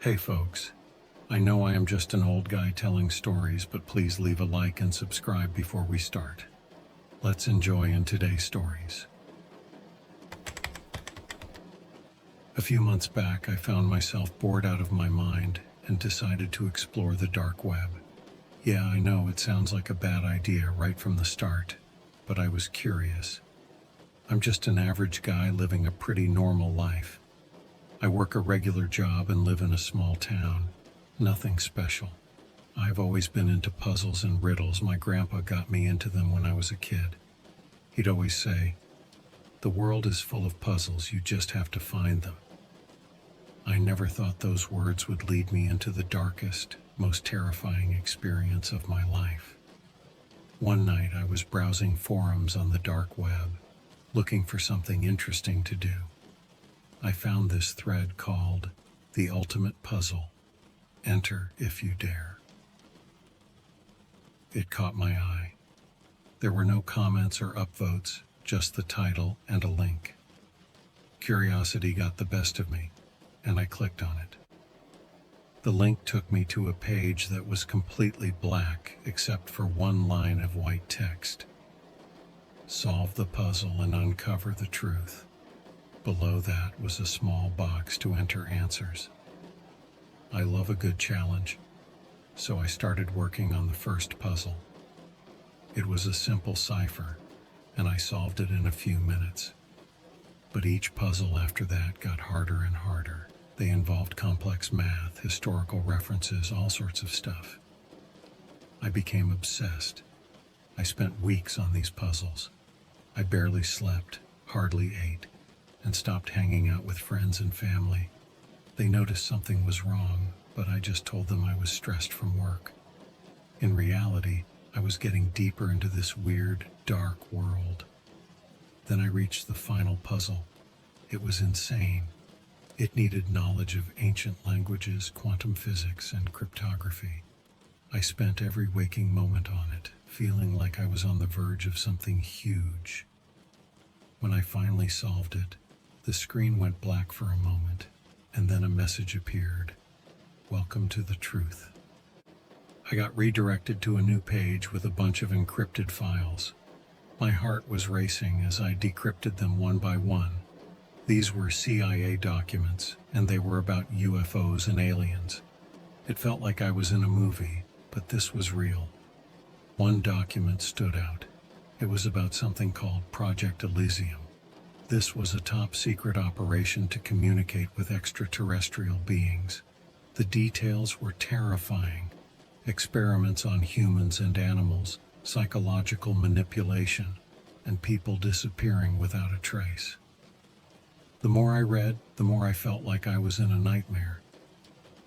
Hey folks, I know I am just an old guy telling stories, but please leave a like and subscribe before we start. Let's enjoy in today's stories. A few months back, I found myself bored out of my mind and decided to explore the dark web. Yeah, I know it sounds like a bad idea right from the start, but I was curious. I'm just an average guy living a pretty normal life. I work a regular job and live in a small town. Nothing special. I've always been into puzzles and riddles. My grandpa got me into them when I was a kid. He'd always say, "The world is full of puzzles, you just have to find them." I never thought those words would lead me into the darkest, most terrifying experience of my life. One night I was browsing forums on the dark web, looking for something interesting to do. I found this thread called "The Ultimate Puzzle. Enter if you dare." It caught my eye. There were no comments or upvotes, just the title and a link. Curiosity got the best of me, and I clicked on it. The link took me to a page that was completely black except for one line of white text. Solve the puzzle and uncover the truth. Below that was a small box to enter answers. I love a good challenge, so I started working on the first puzzle. It was a simple cipher, and I solved it in a few minutes. But each puzzle after that got harder and harder. They involved complex math, historical references, all sorts of stuff. I became obsessed. I spent weeks on these puzzles. I barely slept, hardly ate, and stopped hanging out with friends and family. They noticed something was wrong, but I just told them I was stressed from work. In reality, I was getting deeper into this weird, dark world. Then I reached the final puzzle. It was insane. It needed knowledge of ancient languages, quantum physics, and cryptography. I spent every waking moment on it, feeling like I was on the verge of something huge. When I finally solved it, the screen went black for a moment, and then a message appeared. "Welcome to the truth." I got redirected to a new page with a bunch of encrypted files. My heart was racing as I decrypted them one by one. These were CIA documents, and they were about UFOs and aliens. It felt like I was in a movie, but this was real. One document stood out. It was about something called Project Elysium. This was a top-secret operation to communicate with extraterrestrial beings. The details were terrifying. Experiments on humans and animals, psychological manipulation, and people disappearing without a trace. The more I read, the more I felt like I was in a nightmare.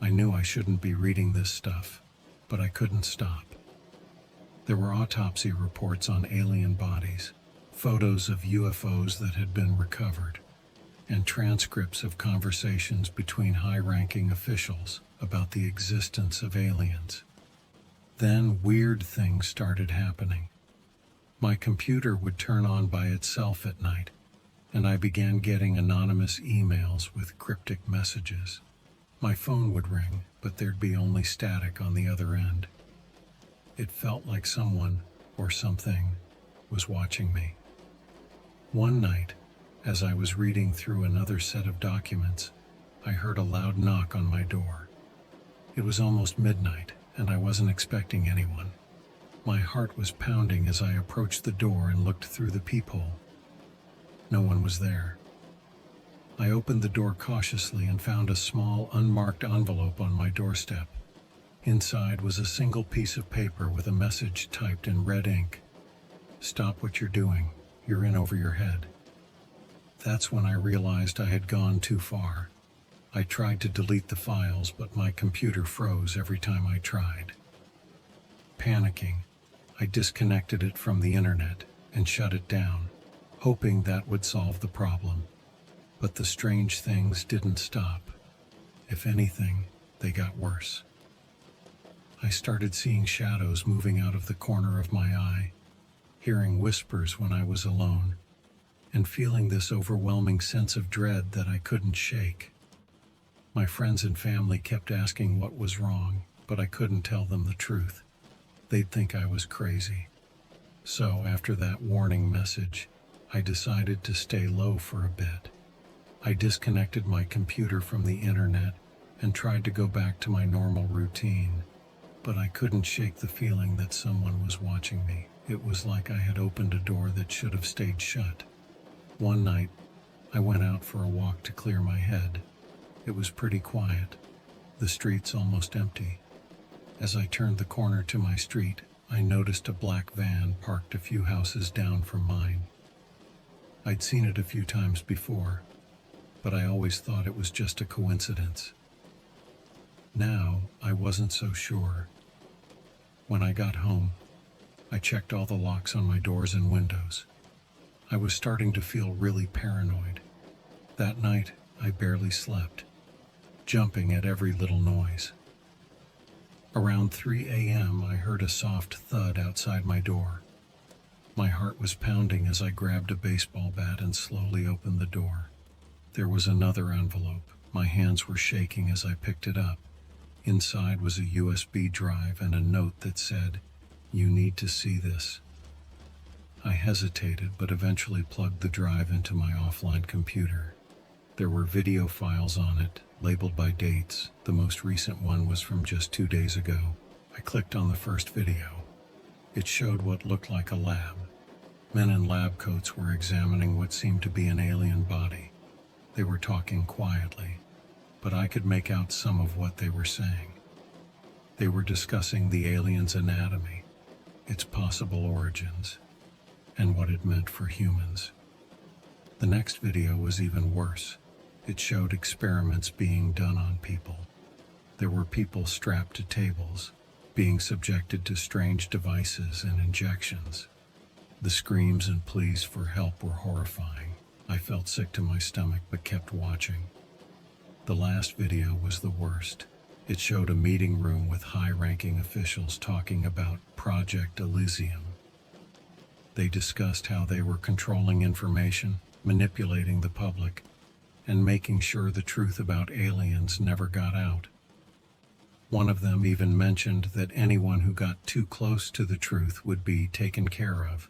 I knew I shouldn't be reading this stuff, but I couldn't stop. There were autopsy reports on alien bodies, photos of UFOs that had been recovered, and transcripts of conversations between high-ranking officials about the existence of aliens. Then weird things started happening. My computer would turn on by itself at night, and I began getting anonymous emails with cryptic messages. My phone would ring, but there'd be only static on the other end. It felt like someone, or something, was watching me. One night, as I was reading through another set of documents, I heard a loud knock on my door. It was almost midnight, and I wasn't expecting anyone. My heart was pounding as I approached the door and looked through the peephole. No one was there. I opened the door cautiously and found a small, unmarked envelope on my doorstep. Inside was a single piece of paper with a message typed in red ink. "Stop what you're doing. You're in over your head." That's when I realized I had gone too far. I tried to delete the files, but my computer froze every time I tried. Panicking, I disconnected it from the internet and shut it down, hoping that would solve the problem. But the strange things didn't stop. If anything, they got worse. I started seeing shadows moving out of the corner of my eye, hearing whispers when I was alone, and feeling this overwhelming sense of dread that I couldn't shake. My friends and family kept asking what was wrong, but I couldn't tell them the truth. They'd think I was crazy. So after that warning message, I decided to stay low for a bit. I disconnected my computer from the internet and tried to go back to my normal routine, but I couldn't shake the feeling that someone was watching me. It was like I had opened a door that should have stayed shut. One night, I went out for a walk to clear my head. It was pretty quiet, the streets almost empty. As I turned the corner to my street, I noticed a black van parked a few houses down from mine. I'd seen it a few times before, but I always thought it was just a coincidence. Now, I wasn't so sure. When I got home, I checked all the locks on my doors and windows. I was starting to feel really paranoid. That night, I barely slept, jumping at every little noise. Around 3 a.m., I heard a soft thud outside my door. My heart was pounding as I grabbed a baseball bat and slowly opened the door. There was another envelope. My hands were shaking as I picked it up. Inside was a USB drive and a note that said, "You need to see this." I hesitated, but eventually plugged the drive into my offline computer. There were video files on it, labeled by dates. The most recent one was from just 2 days ago. I clicked on the first video. It showed what looked like a lab. Men in lab coats were examining what seemed to be an alien body. They were talking quietly, but I could make out some of what they were saying. They were discussing the alien's anatomy, its possible origins, and what it meant for humans. The next video was even worse. It showed experiments being done on people. There were people strapped to tables, being subjected to strange devices and injections. The screams and pleas for help were horrifying. I felt sick to my stomach but kept watching. The last video was the worst. It showed a meeting room with high-ranking officials talking about Project Elysium. They discussed how they were controlling information, manipulating the public, and making sure the truth about aliens never got out. One of them even mentioned that anyone who got too close to the truth would be taken care of.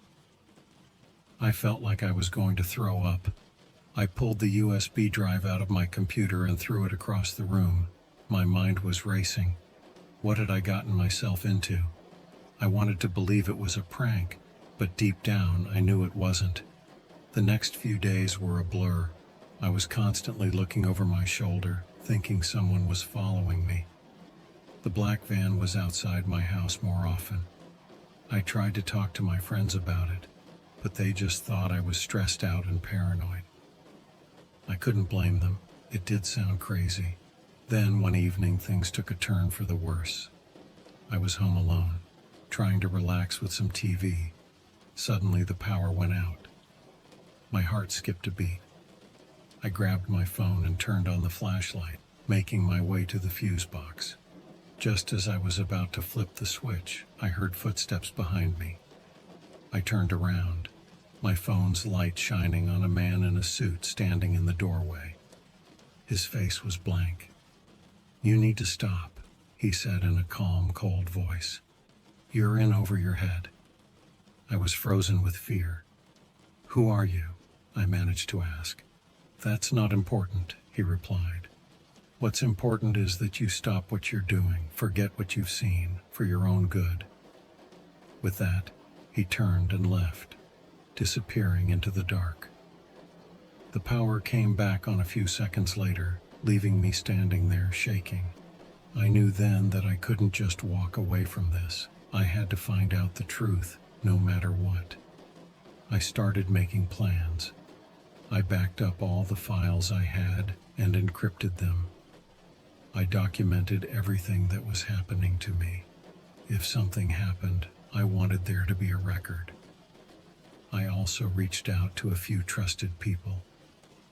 I felt like I was going to throw up. I pulled the USB drive out of my computer and threw it across the room. My mind was racing. What had I gotten myself into? I wanted to believe it was a prank, but deep down I knew it wasn't. The next few days were a blur. I was constantly looking over my shoulder, thinking someone was following me. The black van was outside my house more often. I tried to talk to my friends about it, but they just thought I was stressed out and paranoid. I couldn't blame them. It did sound crazy. Then one evening things took a turn for the worse. I was home alone, trying to relax with some TV. Suddenly the power went out. My heart skipped a beat. I grabbed my phone and turned on the flashlight, making my way to the fuse box. Just as I was about to flip the switch, I heard footsteps behind me. I turned around, my phone's light shining on a man in a suit standing in the doorway. His face was blank. "You need to stop," he said in a calm, cold voice. "You're in over your head." I was frozen with fear. "Who are you?" I managed to ask. "That's not important," he replied. "What's important is that you stop what you're doing, forget what you've seen, for your own good." With that, he turned and left, disappearing into the dark. The power came back on a few seconds later, leaving me standing there shaking. I knew then that I couldn't just walk away from this. I had to find out the truth, no matter what. I started making plans. I backed up all the files I had and encrypted them. I documented everything that was happening to me. If something happened, I wanted there to be a record. I also reached out to a few trusted people,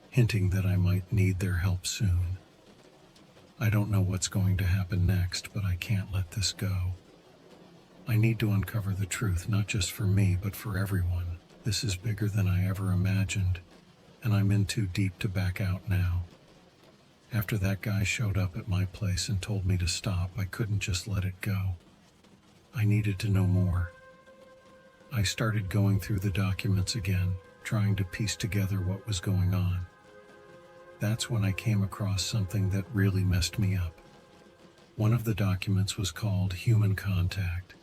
hinting that I might need their help soon. I don't know what's going to happen next, but I can't let this go. I need to uncover the truth, not just for me, but for everyone. This is bigger than I ever imagined, and I'm in too deep to back out now. After that guy showed up at my place and told me to stop, I couldn't just let it go. I needed to know more. I started going through the documents again, trying to piece together what was going on. That's when I came across something that really messed me up. One of the documents was called Human Contact.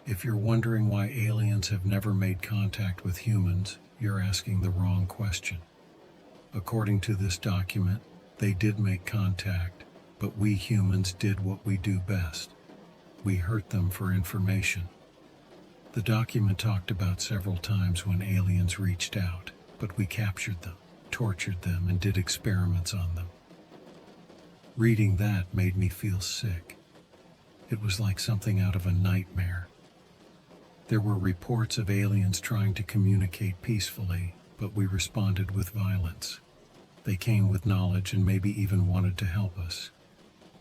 If you're wondering why aliens have never made contact with humans, you're asking the wrong question. According to this document, they did make contact, but we humans did what we do best. We hurt them for information. The document talked about several times when aliens reached out, but we captured them, tortured them, and did experiments on them. Reading that made me feel sick. It was like something out of a nightmare. There were reports of aliens trying to communicate peacefully, but we responded with violence. They came with knowledge and maybe even wanted to help us,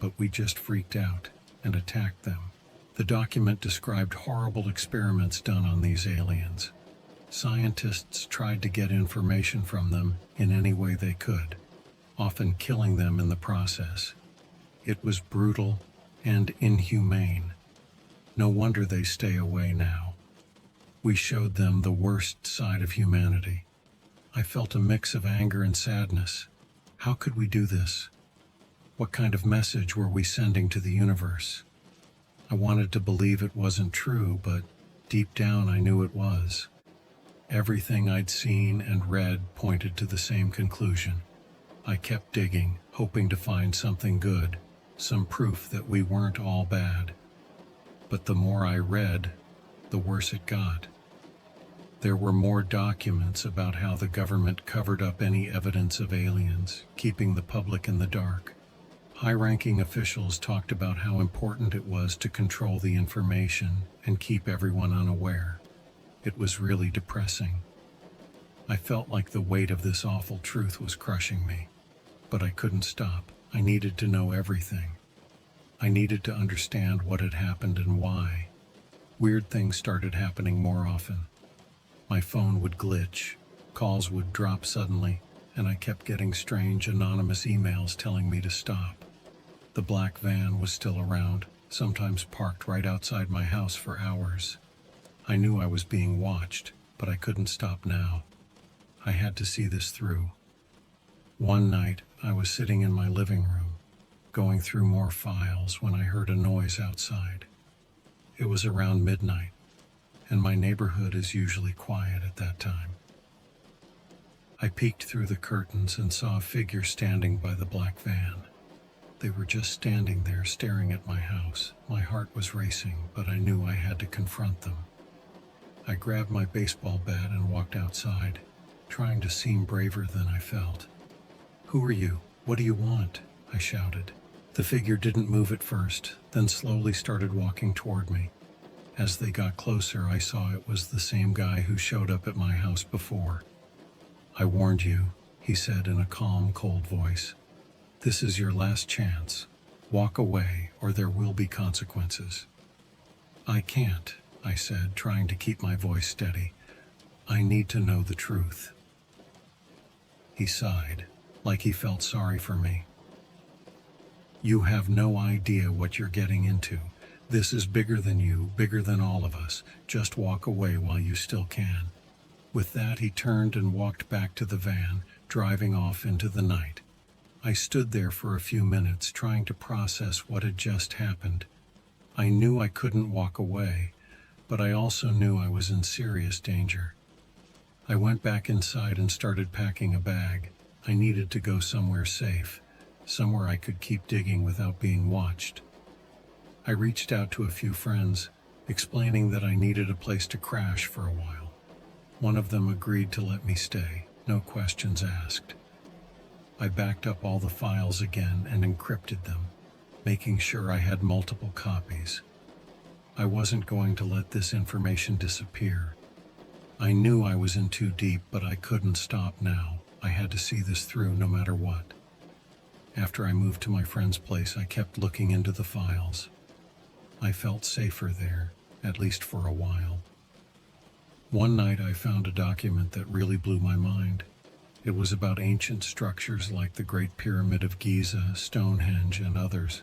but we just freaked out and attacked them. The document described horrible experiments done on these aliens. Scientists tried to get information from them in any way they could, often killing them in the process. It was brutal and inhumane. No wonder they stay away now. We showed them the worst side of humanity. I felt a mix of anger and sadness. How could we do this? What kind of message were we sending to the universe? I wanted to believe it wasn't true, but deep down I knew it was. Everything I'd seen and read pointed to the same conclusion. I kept digging, hoping to find something good, some proof that we weren't all bad. But the more I read, the worse it got. There were more documents about how the government covered up any evidence of aliens, keeping the public in the dark. High-ranking officials talked about how important it was to control the information and keep everyone unaware. It was really depressing. I felt like the weight of this awful truth was crushing me. But I couldn't stop. I needed to know everything. I needed to understand what had happened and why. Weird things started happening more often. My phone would glitch, calls would drop suddenly, and I kept getting strange anonymous emails telling me to stop. The black van was still around, sometimes parked right outside my house for hours. I knew I was being watched, but I couldn't stop now. I had to see this through. One night, I was sitting in my living room, going through more files when I heard a noise outside. It was around midnight, and my neighborhood is usually quiet at that time. I peeked through the curtains and saw a figure standing by the black van. They were just standing there staring at my house. My heart was racing, but I knew I had to confront them. I grabbed my baseball bat and walked outside, trying to seem braver than I felt. "Who are you? What do you want?" I shouted. The figure didn't move at first, then slowly started walking toward me. As they got closer, I saw it was the same guy who showed up at my house before. "I warned you," he said in a calm, cold voice. "This is your last chance. Walk away, or there will be consequences." "I can't," I said, trying to keep my voice steady. "I need to know the truth." He sighed, like he felt sorry for me. "You have no idea what you're getting into. This is bigger than you, bigger than all of us. Just walk away while you still can." With that, he turned and walked back to the van, driving off into the night. I stood there for a few minutes, trying to process what had just happened. I knew I couldn't walk away, but I also knew I was in serious danger. I went back inside and started packing a bag. I needed to go somewhere safe, somewhere I could keep digging without being watched. I reached out to a few friends, explaining that I needed a place to crash for a while. One of them agreed to let me stay, no questions asked. I backed up all the files again and encrypted them, making sure I had multiple copies. I wasn't going to let this information disappear. I knew I was in too deep, but I couldn't stop now. I had to see this through no matter what. After I moved to my friend's place, I kept looking into the files. I felt safer there, at least for a while. One night I found a document that really blew my mind. It was about ancient structures like the Great Pyramid of Giza, Stonehenge, and others.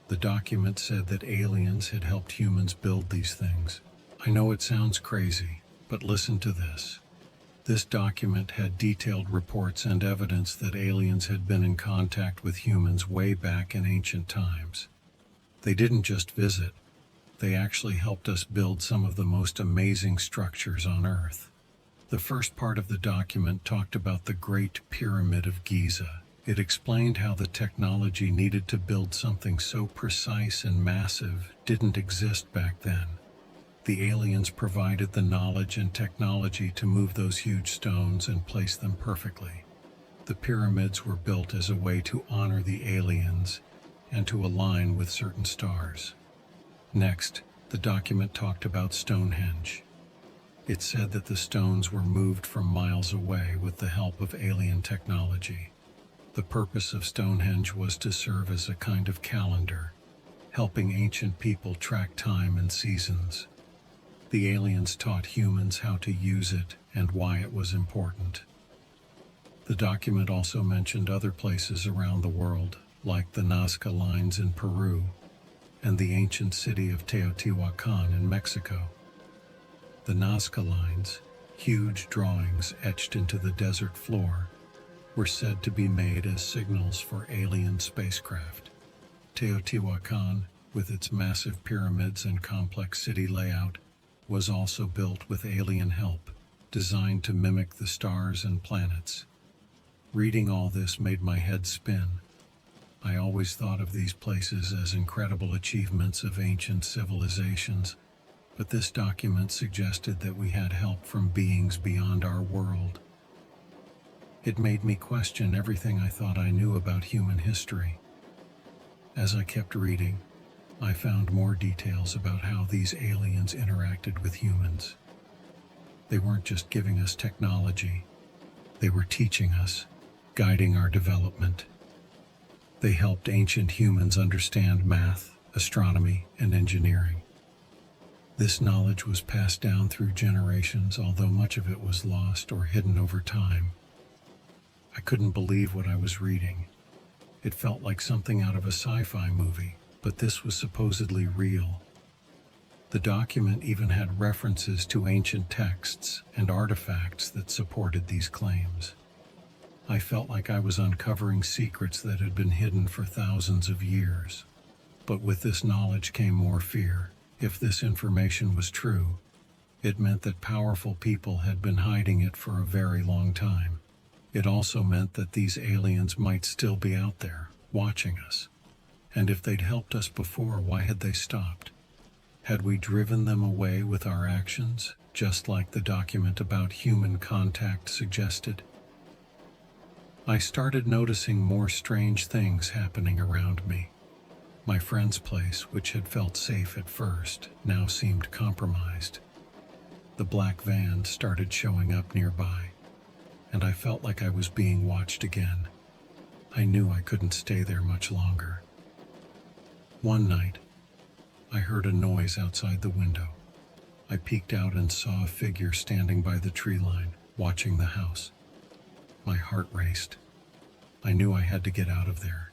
The document said that aliens had helped humans build these things. I know it sounds crazy, but listen to this. This document had detailed reports and evidence that aliens had been in contact with humans way back in ancient times. They didn't just visit, they actually helped us build some of the most amazing structures on Earth. The first part of the document talked about the Great Pyramid of Giza. It explained how the technology needed to build something so precise and massive didn't exist back then. The aliens provided the knowledge and technology to move those huge stones and place them perfectly. The pyramids were built as a way to honor the aliens and to align with certain stars. Next, the document talked about Stonehenge. It said that the stones were moved from miles away with the help of alien technology. The purpose of Stonehenge was to serve as a kind of calendar, helping ancient people track time and seasons. The aliens taught humans how to use it and why it was important. The document also mentioned other places around the world, like the Nazca lines in Peru and the ancient city of Teotihuacan in Mexico. The Nazca lines, huge drawings etched into the desert floor, were said to be made as signals for alien spacecraft. Teotihuacan, with its massive pyramids and complex city layout, was also built with alien help, designed to mimic the stars and planets. Reading all this made my head spin. I always thought of these places as incredible achievements of ancient civilizations, but this document suggested that we had help from beings beyond our world. It made me question everything I thought I knew about human history. As I kept reading, I found more details about how these aliens interacted with humans. They weren't just giving us technology, they were teaching us, guiding our development. They helped ancient humans understand math, astronomy, and engineering. This knowledge was passed down through generations, although much of it was lost or hidden over time. I couldn't believe what I was reading. It felt like something out of a sci-fi movie, but this was supposedly real. The document even had references to ancient texts and artifacts that supported these claims. I felt like I was uncovering secrets that had been hidden for thousands of years. But with this knowledge came more fear. If this information was true, it meant that powerful people had been hiding it for a very long time. It also meant that these aliens might still be out there, watching us. And if they'd helped us before, why had they stopped? Had we driven them away with our actions, just like the document about human contact suggested? I started noticing more strange things happening around me. My friend's place, which had felt safe at first, now seemed compromised. The black van started showing up nearby, and I felt like I was being watched again. I knew I couldn't stay there much longer. One night, I heard a noise outside the window. I peeked out and saw a figure standing by the tree line, watching the house. My heart raced. I knew I had to get out of there.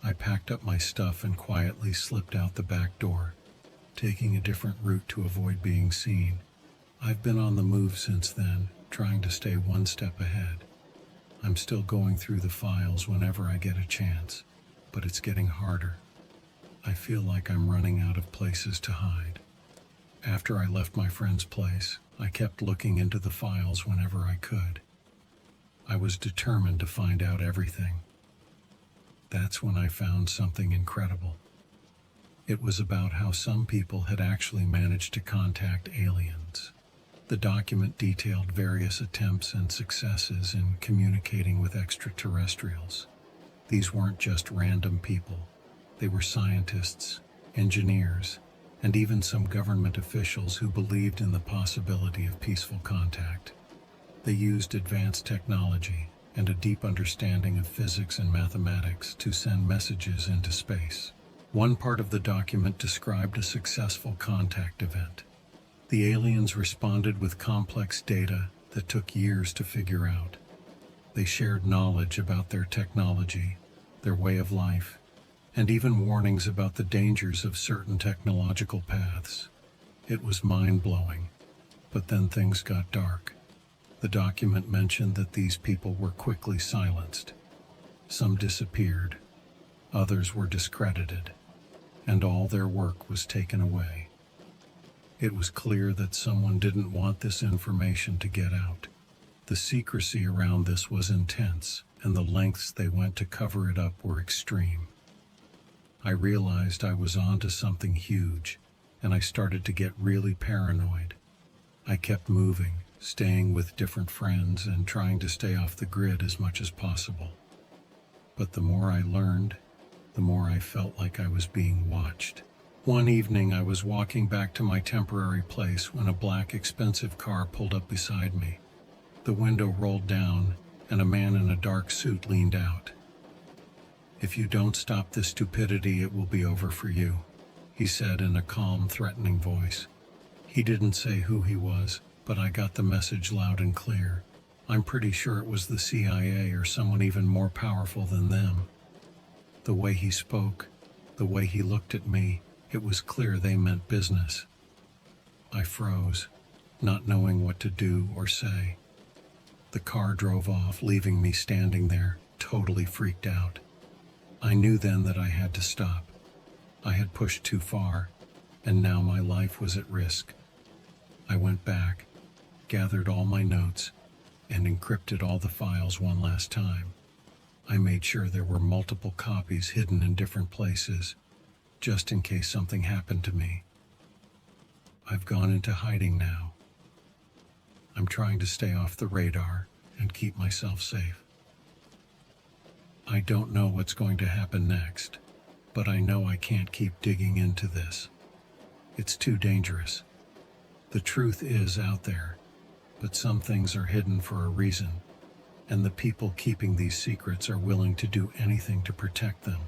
I packed up my stuff and quietly slipped out the back door, taking a different route to avoid being seen. I've been on the move since then, trying to stay one step ahead. I'm still going through the files whenever I get a chance, but it's getting harder. I feel like I'm running out of places to hide. After I left my friend's place, I kept looking into the files whenever I could. I was determined to find out everything. That's when I found something incredible. It was about how some people had actually managed to contact aliens. The document detailed various attempts and successes in communicating with extraterrestrials. These weren't just random people. They were scientists, engineers, and even some government officials who believed in the possibility of peaceful contact. They used advanced technology and a deep understanding of physics and mathematics to send messages into space. One part of the document described a successful contact event. The aliens responded with complex data that took years to figure out. They shared knowledge about their technology, their way of life, and even warnings about the dangers of certain technological paths. It was mind-blowing. But then things got dark. The document mentioned that these people were quickly silenced. Some disappeared, others were discredited, and all their work was taken away. It was clear that someone didn't want this information to get out. The secrecy around this was intense, and the lengths they went to cover it up were extreme. I realized I was onto something huge, and I started to get really paranoid. I kept moving, staying with different friends and trying to stay off the grid as much as possible. But the more I learned, the more I felt like I was being watched. One evening I was walking back to my temporary place when a black, expensive car pulled up beside me. The window rolled down, and a man in a dark suit leaned out. "If you don't stop this stupidity, it will be over for you," he said in a calm, threatening voice. He didn't say who he was, but I got the message loud and clear. I'm pretty sure it was the CIA or someone even more powerful than them. The way he spoke, the way he looked at me, it was clear they meant business. I froze, not knowing what to do or say. The car drove off, leaving me standing there, totally freaked out. I knew then that I had to stop. I had pushed too far, and now my life was at risk. I went back, gathered all my notes, and encrypted all the files one last time. I made sure there were multiple copies hidden in different places, just in case something happened to me. I've gone into hiding now. I'm trying to stay off the radar and keep myself safe. I don't know what's going to happen next, but I know I can't keep digging into this. It's too dangerous. The truth is out there, but some things are hidden for a reason, and the people keeping these secrets are willing to do anything to protect them.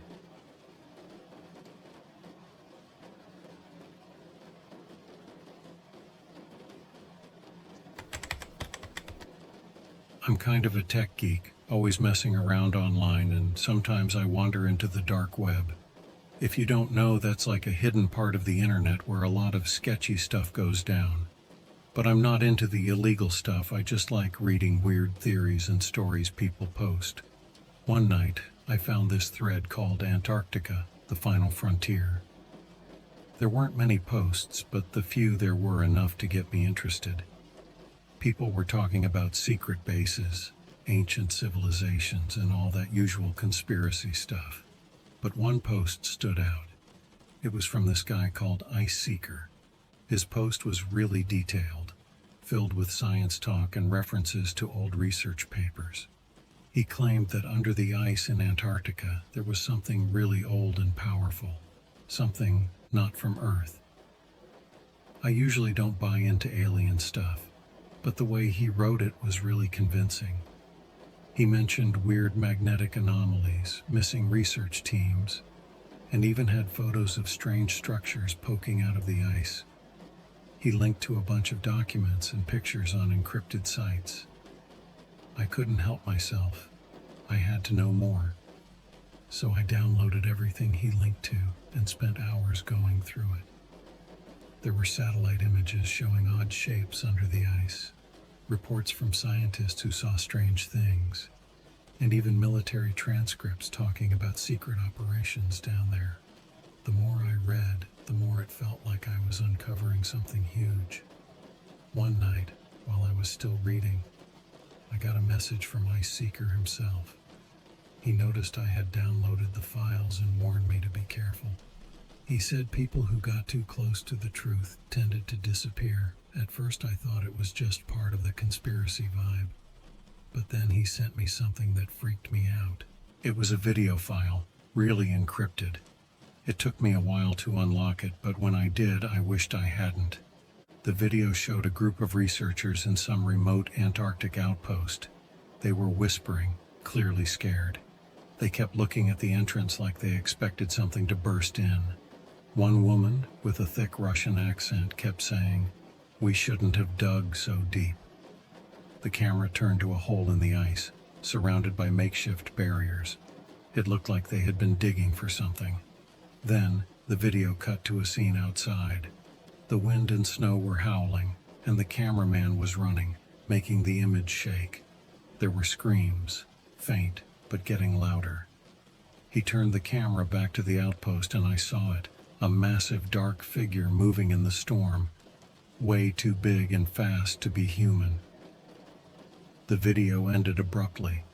I'm kind of a tech geek, always messing around online, and sometimes I wander into the dark web. If you don't know, that's like a hidden part of the internet where a lot of sketchy stuff goes down. But I'm not into the illegal stuff. I just like reading weird theories and stories people post. One night, I found this thread called Antarctica, the Final Frontier. There weren't many posts, but the few there were enough to get me interested. People were talking about secret bases, ancient civilizations, and all that usual conspiracy stuff. But one post stood out. It was from this guy called Ice Seeker. His post was really detailed, filled with science talk and references to old research papers. He claimed that under the ice in Antarctica, there was something really old and powerful, something not from Earth. I usually don't buy into alien stuff, but the way he wrote it was really convincing. He mentioned weird magnetic anomalies, missing research teams, and even had photos of strange structures poking out of the ice. He linked to a bunch of documents and pictures on encrypted sites. I couldn't help myself. I had to know more. So I downloaded everything he linked to and spent hours going through it. There were satellite images showing odd shapes under the ice, reports from scientists who saw strange things, and even military transcripts talking about secret operations down there. The more I read, the more it felt like I was uncovering something huge. One night, while I was still reading, I got a message from Ice Seeker himself. He noticed I had downloaded the files and warned me to be careful. He said people who got too close to the truth tended to disappear. At first I thought it was just part of the conspiracy vibe, but then he sent me something that freaked me out. It was a video file, really encrypted. It took me a while to unlock it, but when I did, I wished I hadn't. The video showed a group of researchers in some remote Antarctic outpost. They were whispering, clearly scared. They kept looking at the entrance like they expected something to burst in. One woman, with a thick Russian accent, kept saying, "We shouldn't have dug so deep." The camera turned to a hole in the ice, surrounded by makeshift barriers. It looked like they had been digging for something. Then, the video cut to a scene outside. The wind and snow were howling, and the cameraman was running, making the image shake. There were screams, faint, but getting louder. He turned the camera back to the outpost and I saw it, a massive dark figure moving in the storm, way too big and fast to be human. The video ended abruptly.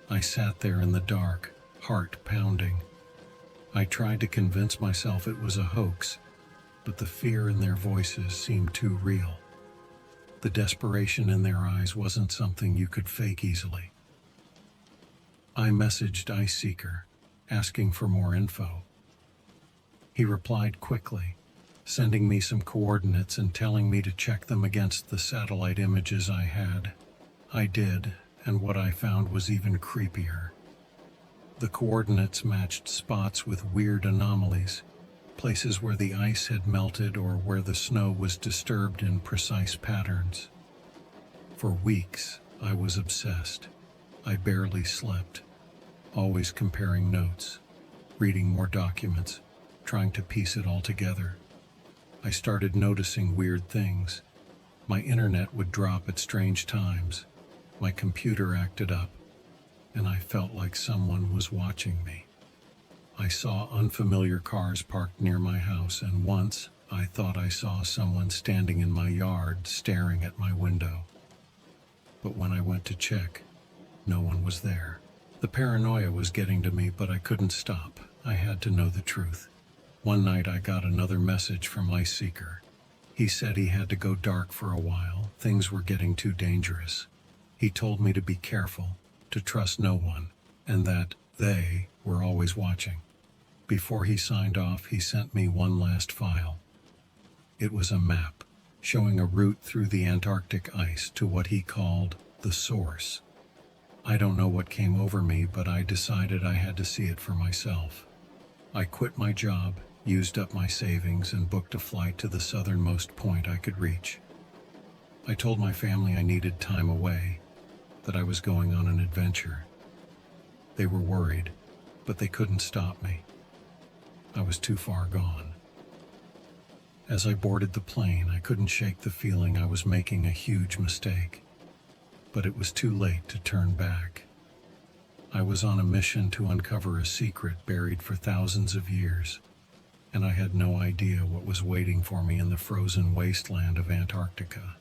I sat there in the dark, heart pounding. I tried to convince myself it was a hoax, but the fear in their voices seemed too real. The desperation in their eyes wasn't something you could fake easily. I messaged Ice Seeker, asking for more info. He replied quickly, sending me some coordinates and telling me to check them against the satellite images I had. I did, and what I found was even creepier. The coordinates matched spots with weird anomalies, places where the ice had melted or where the snow was disturbed in precise patterns. For weeks, I was obsessed. I barely slept, always comparing notes, reading more documents, trying to piece it all together. I started noticing weird things. My internet would drop at strange times. My computer acted up, and I felt like someone was watching me. I saw unfamiliar cars parked near my house, and once I thought I saw someone standing in my yard staring at my window. But when I went to check, no one was there. The paranoia was getting to me, but I couldn't stop. I had to know the truth. One night I got another message from Ice Seeker. He said he had to go dark for a while. Things were getting too dangerous. He told me to be careful, to trust no one, and that they were always watching. Before he signed off, he sent me one last file. It was a map showing a route through the Antarctic ice to what he called the source. I don't know what came over me, but I decided I had to see it for myself. I quit my job, used up my savings, and booked a flight to the southernmost point I could reach. I told my family I needed time away, that I was going on an adventure. They were worried, but they couldn't stop me. I was too far gone. As I boarded the plane, I couldn't shake the feeling I was making a huge mistake. But it was too late to turn back. I was on a mission to uncover a secret buried for thousands of years, and I had no idea what was waiting for me in the frozen wasteland of Antarctica.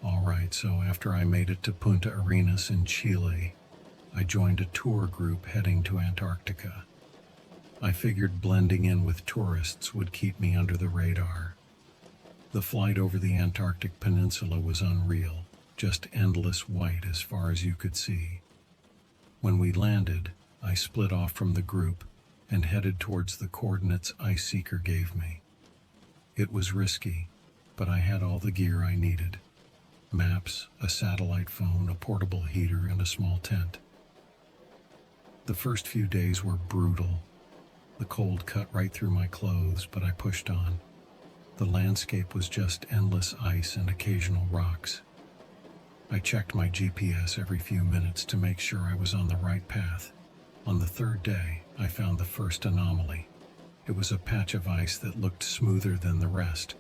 All right, so after I made it to Punta Arenas in Chile, I joined a tour group heading to Antarctica. I figured blending in with tourists would keep me under the radar. The flight over the Antarctic Peninsula was unreal, just endless white as far as you could see. When we landed, I split off from the group and headed towards the coordinates Ice Seeker gave me. It was risky, but I had all the gear I needed. Maps, a satellite phone, a portable heater, and a small tent. The first few days were brutal. The cold cut right through my clothes, but I pushed on. The landscape was just endless ice and occasional rocks. I checked my GPS every few minutes to make sure I was on the right path. On the third day, I found the first anomaly. It was a patch of ice that looked smoother than the rest,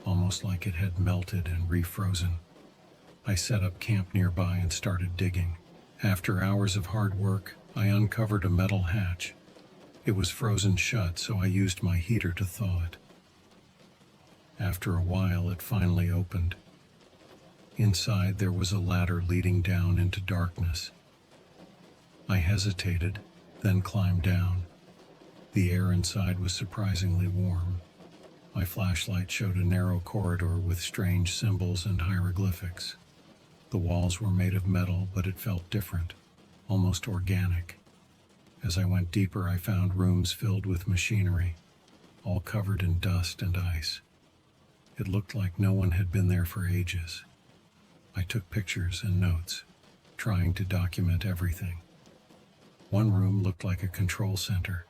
almost like it had melted and refrozen. I set up camp nearby and started digging. After hours of hard work, I uncovered a metal hatch. It was frozen shut, so I used my heater to thaw it. After a while, it finally opened. Inside, there was a ladder leading down into darkness. I hesitated, then climbed down. The air inside was surprisingly warm. My flashlight showed a narrow corridor with strange symbols and hieroglyphics. The walls were made of metal, but it felt different, almost organic. As I went deeper, I found rooms filled with machinery, all covered in dust and ice. It looked like no one had been there for ages. I took pictures and notes, trying to document everything. One room looked like a control center,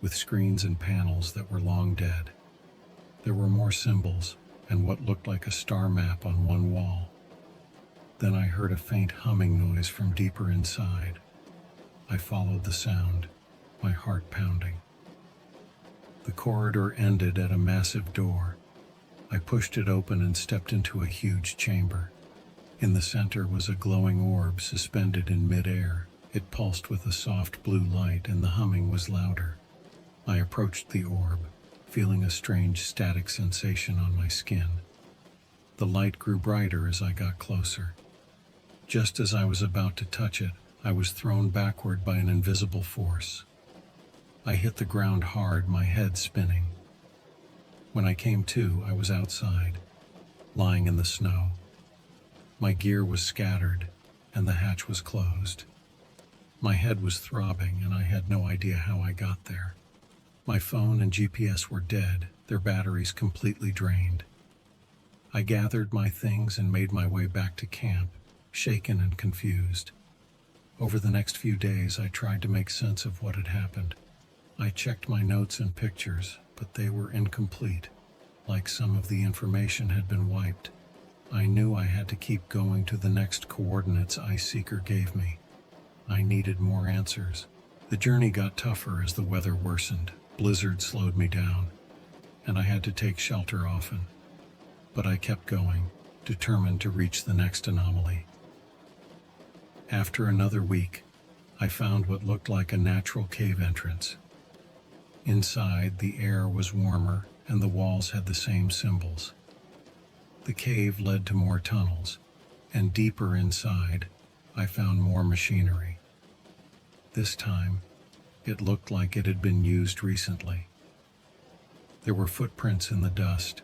with screens and panels that were long dead. There were more symbols and what looked like a star map on one wall. Then I heard a faint humming noise from deeper inside. I followed the sound, my heart pounding. The corridor ended at a massive door. I pushed it open and stepped into a huge chamber. In the center was a glowing orb suspended in midair. It pulsed with a soft blue light and the humming was louder. I approached the orb, feeling a strange static sensation on my skin. The light grew brighter as I got closer. Just as I was about to touch it, I was thrown backward by an invisible force. I hit the ground hard, my head spinning. When I came to, I was outside, lying in the snow. My gear was scattered, and the hatch was closed. My head was throbbing, and I had no idea how I got there. My phone and GPS were dead, their batteries completely drained. I gathered my things and made my way back to camp, shaken and confused. Over the next few days, I tried to make sense of what had happened. I checked my notes and pictures, but they were incomplete, like some of the information had been wiped. I knew I had to keep going to the next coordinates iSeeker gave me. I needed more answers. The journey got tougher as the weather worsened. Blizzard slowed me down, and I had to take shelter often. But I kept going, determined to reach the next anomaly. After another week, I found what looked like a natural cave entrance. Inside, the air was warmer, and the walls had the same symbols. The cave led to more tunnels, and deeper inside, I found more machinery. This time, it looked like it had been used recently. There were footprints in the dust,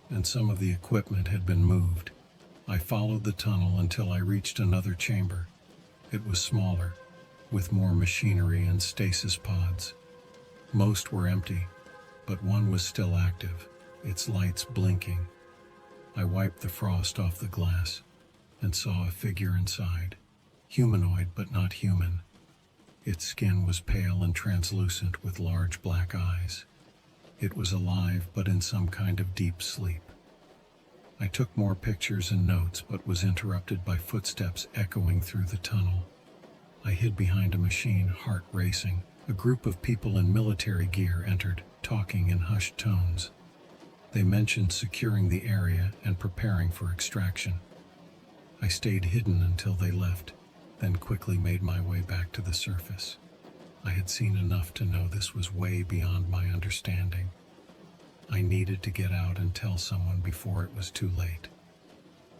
and some of the equipment had been moved. I followed the tunnel until I reached another chamber. It was smaller, with more machinery and stasis pods. Most were empty, but one was still active, its lights blinking. I wiped the frost off the glass and saw a figure inside, humanoid but not human. Its skin was pale and translucent with large black eyes. It was alive but in some kind of deep sleep. I took more pictures and notes but was interrupted by footsteps echoing through the tunnel. I hid behind a machine, heart racing. A group of people in military gear entered, talking in hushed tones. They mentioned securing the area and preparing for extraction. I stayed hidden until they left, then quickly made my way back to the surface. I had seen enough to know this was way beyond my understanding. I needed to get out and tell someone before it was too late.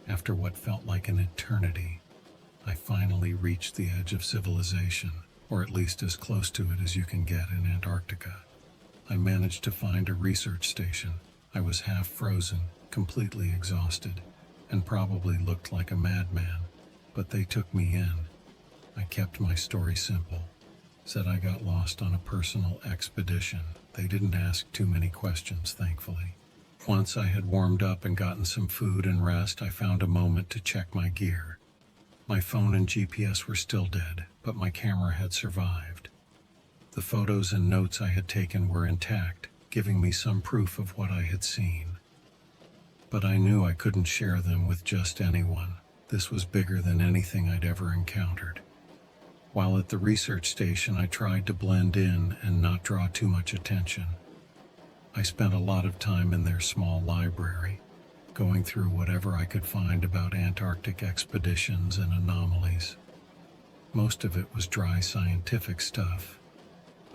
After what felt like an eternity, I finally reached the edge of civilization, or at least as close to it as you can get in Antarctica. I managed to find a research station. I was half frozen, completely exhausted, and probably looked like a madman, but they took me in. I kept my story simple, said I got lost on a personal expedition. They didn't ask too many questions, thankfully. Once I had warmed up and gotten some food and rest, I found a moment to check my gear. My phone and GPS were still dead, but my camera had survived. The photos and notes I had taken were intact, giving me some proof of what I had seen. But I knew I couldn't share them with just anyone. This was bigger than anything I'd ever encountered. While at the research station, I tried to blend in and not draw too much attention. I spent a lot of time in their small library, going through whatever I could find about Antarctic expeditions and anomalies. Most of it was dry scientific stuff,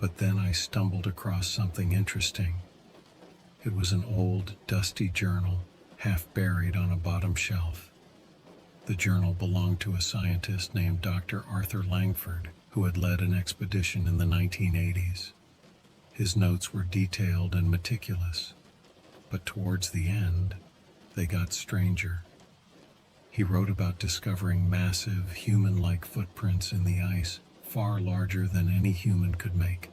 but then I stumbled across something interesting. It was an old, dusty journal, half buried on a bottom shelf. The journal belonged to a scientist named Dr. Arthur Langford, who had led an expedition in the 1980s. His notes were detailed and meticulous, but towards the end, they got stranger. He wrote about discovering massive, human-like footprints in the ice, far larger than any human could make.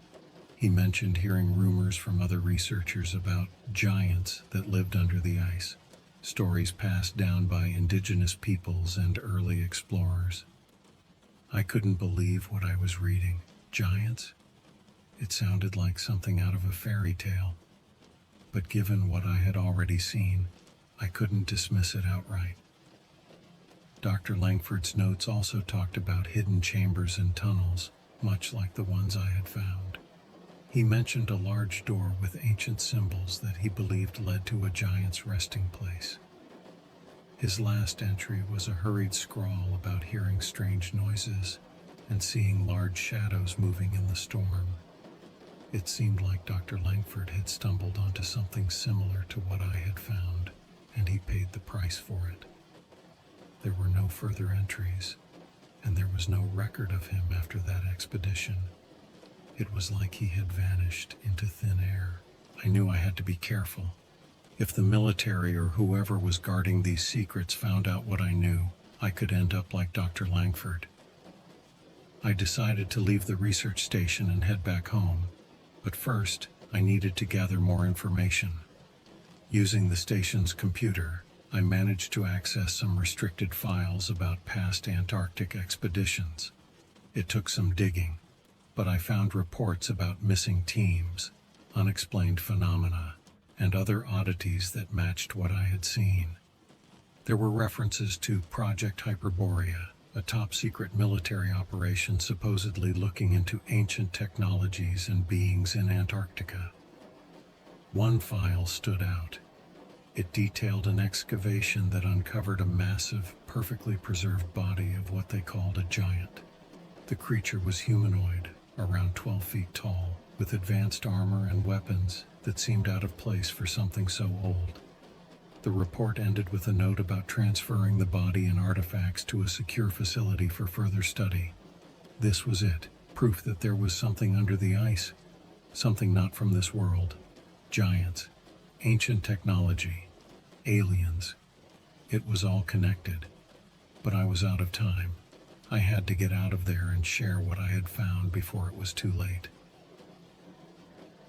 He mentioned hearing rumors from other researchers about giants that lived under the ice, stories passed down by indigenous peoples and early explorers. I couldn't believe what I was reading. Giants? It sounded like something out of a fairy tale. But given what I had already seen, I couldn't dismiss it outright. Dr. Langford's notes also talked about hidden chambers and tunnels, much like the ones I had found. He mentioned a large door with ancient symbols that he believed led to a giant's resting place. His last entry was a hurried scrawl about hearing strange noises and seeing large shadows moving in the storm. It seemed like Dr. Langford had stumbled onto something similar to what I had found, and he paid the price for it. There were no further entries, and there was no record of him after that expedition. It was like he had vanished into thin air. I knew I had to be careful. If the military or whoever was guarding these secrets found out what I knew, I could end up like Dr. Langford. I decided to leave the research station and head back home, but first, I needed to gather more information. Using the station's computer, I managed to access some restricted files about past Antarctic expeditions. It took some digging, but I found reports about missing teams, unexplained phenomena, and other oddities that matched what I had seen. There were references to Project Hyperborea, a top-secret military operation supposedly looking into ancient technologies and beings in Antarctica. One file stood out. It detailed an excavation that uncovered a massive, perfectly preserved body of what they called a giant. The creature was humanoid, around 12 feet tall, with advanced armor and weapons that seemed out of place for something so old. The report ended with a note about transferring the body and artifacts to a secure facility for further study. This was it, proof that there was something under the ice, something not from this world. Giants, ancient technology, aliens. It was all connected, but I was out of time. I had to get out of there and share what I had found before it was too late.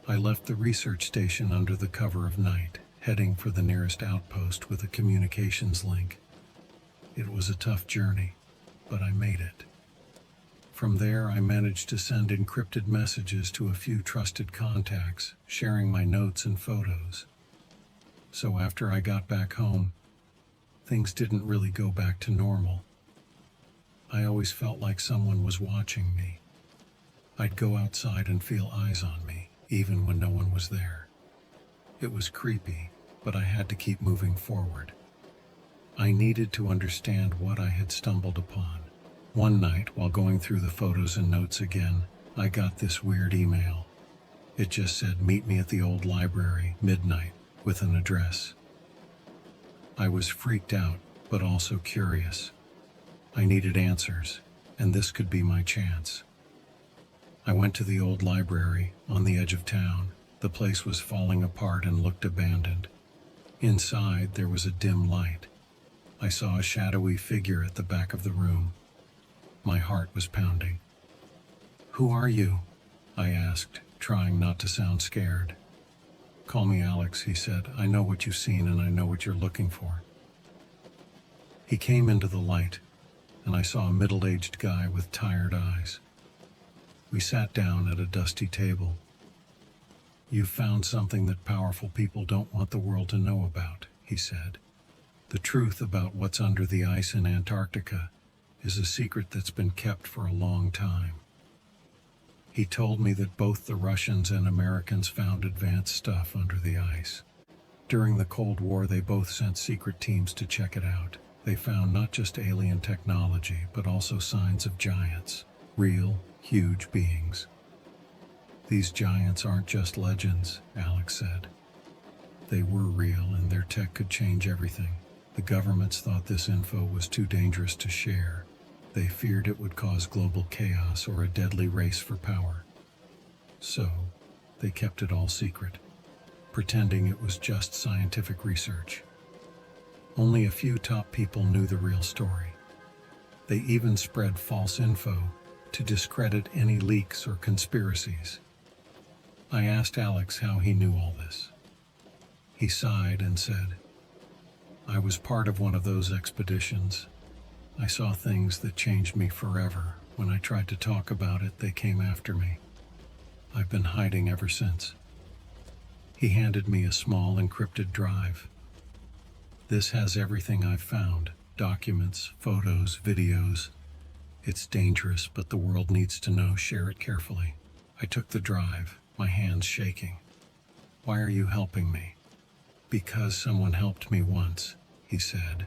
I left the research station under the cover of night, heading for the nearest outpost with a communications link. It was a tough journey, but I made it. From there, I managed to send encrypted messages to a few trusted contacts, sharing my notes and photos. So after I got back home, things didn't really go back to normal. I always felt like someone was watching me. I'd go outside and feel eyes on me, even when no one was there. It was creepy, but I had to keep moving forward. I needed to understand what I had stumbled upon. One night, while going through the photos and notes again, I got this weird email. It just said, "Meet me at the old library, midnight," with an address. I was freaked out, but also curious. I needed answers, and this could be my chance. I went to the old library, on the edge of town. The place was falling apart and looked abandoned. Inside, there was a dim light. I saw a shadowy figure at the back of the room. My heart was pounding. "Who are you?" I asked, trying not to sound scared. "Call me Alex," he said. "I know what you've seen and I know what you're looking for." He came into the light, and I saw a middle-aged guy with tired eyes. We sat down at a dusty table. "You've found something that powerful people don't want the world to know about," he said. "The truth about what's under the ice in Antarctica is a secret that's been kept for a long time." He told me that both the Russians and Americans found advanced stuff under the ice. During the Cold War, they both sent secret teams to check it out. They found not just alien technology, but also signs of giants, real, huge beings. "These giants aren't just legends," Alex said. "They were real, and their tech could change everything. The governments thought this info was too dangerous to share. They feared it would cause global chaos or a deadly race for power. So, they kept it all secret, pretending it was just scientific research. Only a few top people knew the real story. They even spread false info to discredit any leaks or conspiracies." I asked Alex how he knew all this. He sighed and said, "I was part of one of those expeditions. I saw things that changed me forever. When I tried to talk about it, they came after me. I've been hiding ever since." He handed me a small encrypted drive. "This has everything I've found, documents, photos, videos. It's dangerous, but the world needs to know. Share it carefully. I took the drive, my hands shaking. Why are you helping me? Because someone helped me once, he said,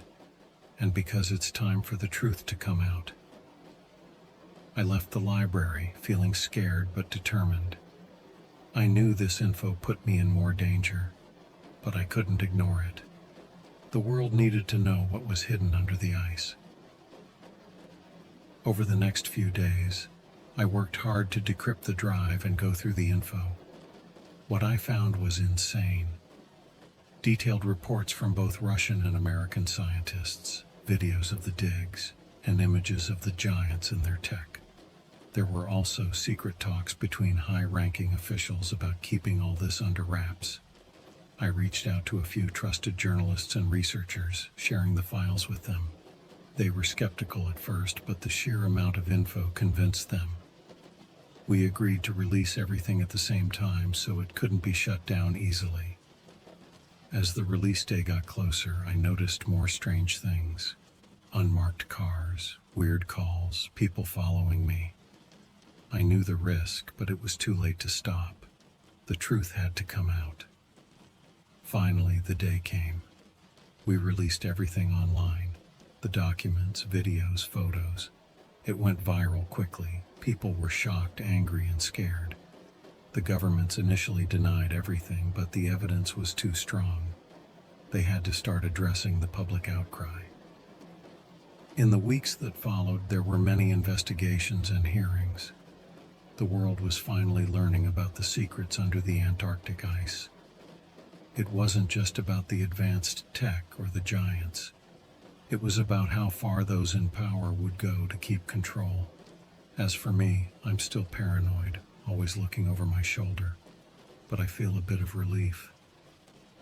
and because it's time for the truth to come out. I left the library, feeling scared but determined. I knew this info put me in more danger, but I couldn't ignore it. The world needed to know what was hidden under the ice. Over the next few days, I worked hard to decrypt the drive and go through the info. What I found was insane. Detailed reports from both Russian and American scientists, videos of the digs, and images of the giants and their tech. There were also secret talks between high-ranking officials about keeping all this under wraps. I reached out to a few trusted journalists and researchers, sharing the files with them. They were skeptical at first, but the sheer amount of info convinced them. We agreed to release everything at the same time so it couldn't be shut down easily. As the release day got closer, I noticed more strange things. Unmarked cars, weird calls, people following me. I knew the risk, but it was too late to stop. The truth had to come out. Finally, the day came. We released everything online. The documents, videos, photos. It went viral quickly. People were shocked, angry, and scared. The governments initially denied everything, but the evidence was too strong. They had to start addressing the public outcry. In the weeks that followed, there were many investigations and hearings. The world was finally learning about the secrets under the Antarctic ice. It wasn't just about the advanced tech or the giants. It was about how far those in power would go to keep control. As for me, I'm still paranoid, always looking over my shoulder. But I feel a bit of relief.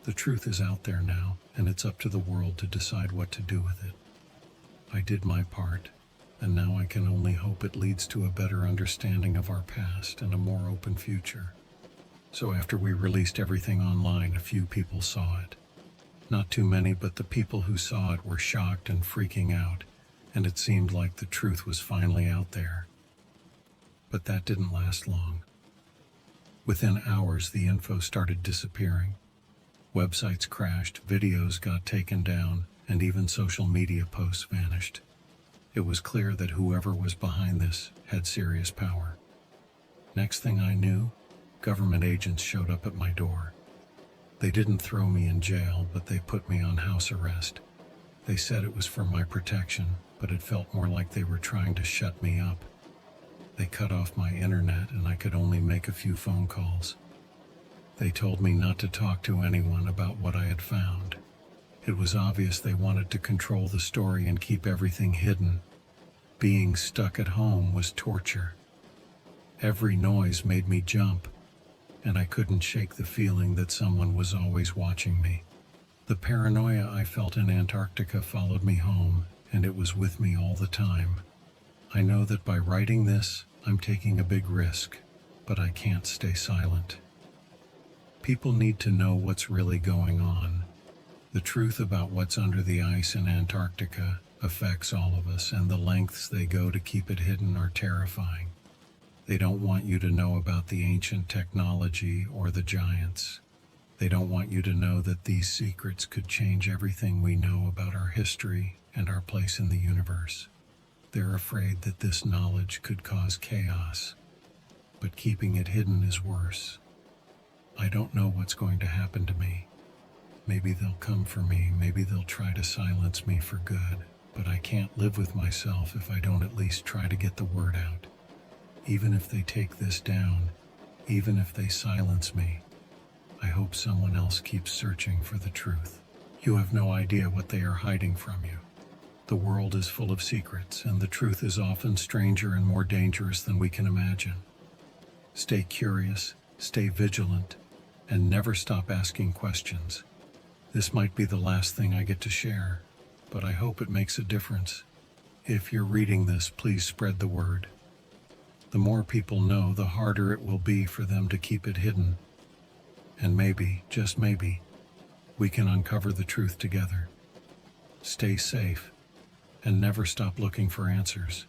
The truth is out there now, and it's up to the world to decide what to do with it. I did my part, and now I can only hope it leads to a better understanding of our past and a more open future. So after we released everything online, a few people saw it. Not too many, but the people who saw it were shocked and freaking out, and it seemed like the truth was finally out there. But that didn't last long. Within hours, the info started disappearing. Websites crashed, videos got taken down, and even social media posts vanished. It was clear that whoever was behind this had serious power. Next thing I knew, government agents showed up at my door. They didn't throw me in jail, but they put me on house arrest. They said it was for my protection, but it felt more like they were trying to shut me up. They cut off my internet, and I could only make a few phone calls. They told me not to talk to anyone about what I had found. It was obvious they wanted to control the story and keep everything hidden. Being stuck at home was torture. Every noise made me jump, and I couldn't shake the feeling that someone was always watching me. The paranoia I felt in Antarctica followed me home, and it was with me all the time. I know that by writing this, I'm taking a big risk, but I can't stay silent. People need to know what's really going on. The truth about what's under the ice in Antarctica affects all of us, and the lengths they go to keep it hidden are terrifying. They don't want you to know about the ancient technology or the giants. They don't want you to know that these secrets could change everything we know about our history and our place in the universe. They're afraid that this knowledge could cause chaos, but keeping it hidden is worse. I don't know what's going to happen to me. Maybe they'll come for me, maybe they'll try to silence me for good, but I can't live with myself if I don't at least try to get the word out. Even if they take this down, even if they silence me, I hope someone else keeps searching for the truth. You have no idea what they are hiding from you. The world is full of secrets, and the truth is often stranger and more dangerous than we can imagine. Stay curious, stay vigilant, and never stop asking questions. This might be the last thing I get to share, but I hope it makes a difference. If you're reading this, please spread the word. The more people know, the harder it will be for them to keep it hidden. And maybe, just maybe, we can uncover the truth together. Stay safe, and never stop looking for answers.